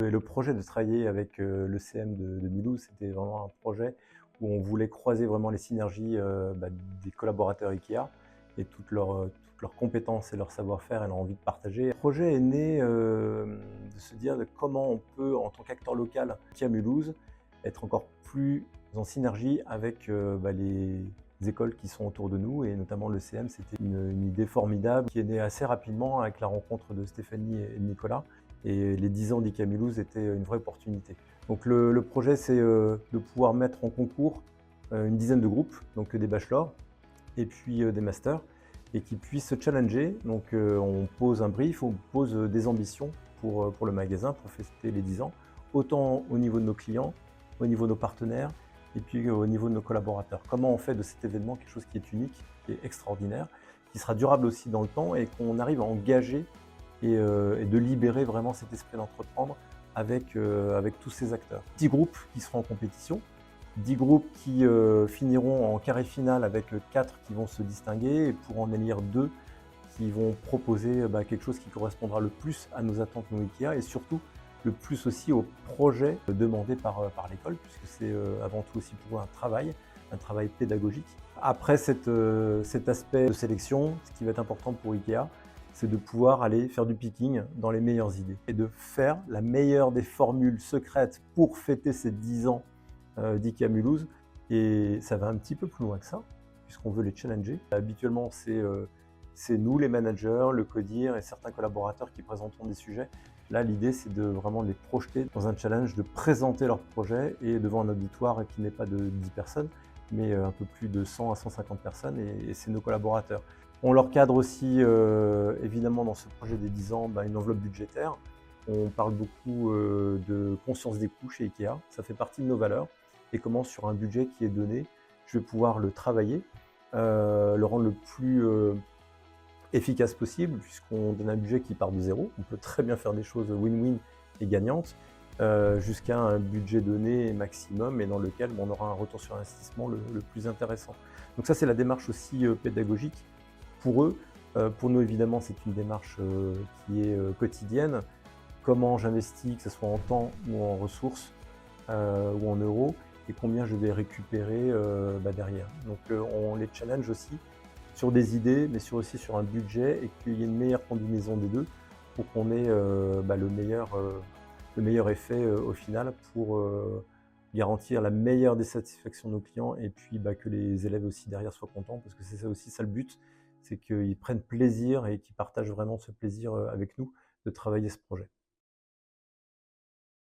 et le projet de travailler avec le CM de Mulhouse, c'était vraiment un projet où on voulait croiser vraiment les synergies des collaborateurs IKEA et toutes leurs compétences et leur savoir-faire et leur envie de partager. Le projet est né de se dire de comment on peut, en tant qu'acteur local IKEA Mulhouse, être encore plus en synergie avec les écoles qui sont autour de nous, et notamment le CM. C'était une idée formidable qui est née assez rapidement avec la rencontre de Stéphanie et de Nicolas. Et les 10 ans d'IKEA Mulhouse étaient une vraie opportunité. Donc le projet, c'est de pouvoir mettre en concours une dizaine de groupes, donc des bachelors et puis des masters, et qui puissent se challenger. Donc on pose un brief, on pose des ambitions pour le magasin, pour fêter les 10 ans, autant au niveau de nos clients, au niveau de nos partenaires, et puis au niveau de nos collaborateurs. Comment on fait de cet événement quelque chose qui est unique, qui est extraordinaire, qui sera durable aussi dans le temps, et qu'on arrive à engager et de libérer vraiment cet esprit d'entreprendre avec tous ces acteurs. 10 groupes qui seront en compétition, 10 groupes qui finiront en carré final avec 4 qui vont se distinguer, et pour en élire 2 qui vont proposer quelque chose qui correspondra le plus à nos attentes, nous IKEA, et surtout le plus aussi au projet demandé par l'école, puisque c'est avant tout aussi pour eux un travail pédagogique. Après cet aspect de sélection, ce qui va être important pour IKEA, c'est de pouvoir aller faire du picking dans les meilleures idées et de faire la meilleure des formules secrètes pour fêter ces 10 ans d'IKEA Mulhouse. Et ça va un petit peu plus loin que ça, puisqu'on veut les challenger. Habituellement, c'est nous, les managers, le CODIR et certains collaborateurs qui présenteront des sujets. Là, l'idée, c'est de vraiment les projeter dans un challenge, de présenter leur projet et devant un auditoire qui n'est pas de 10 personnes, mais un peu plus de 100 à 150 personnes, et c'est nos collaborateurs. On leur cadre aussi, évidemment, dans ce projet des 10 ans, une enveloppe budgétaire. On parle beaucoup de conscience des coûts chez IKEA. Ça fait partie de nos valeurs. Et comment, sur un budget qui est donné, je vais pouvoir le travailler, le rendre le plus efficace possible, puisqu'on donne un budget qui part de zéro. On peut très bien faire des choses win-win et gagnantes, jusqu'à un budget donné maximum, et dans lequel on aura un retour sur investissement le plus intéressant. Donc ça, c'est la démarche aussi pédagogique pour eux. Pour nous, évidemment, c'est une démarche qui est quotidienne. Comment j'investis, que ce soit en temps ou en ressources ou en euros, et combien je vais récupérer derrière. Donc on les challenge aussi sur des idées, mais aussi sur un budget, et qu'il y ait une meilleure combinaison des deux pour qu'on ait le meilleur effet au final, pour garantir la meilleure des satisfactions de nos clients, et puis que les élèves aussi derrière soient contents, parce que c'est ça aussi, ça le but, c'est qu'ils prennent plaisir et qu'ils partagent vraiment ce plaisir avec nous de travailler ce projet.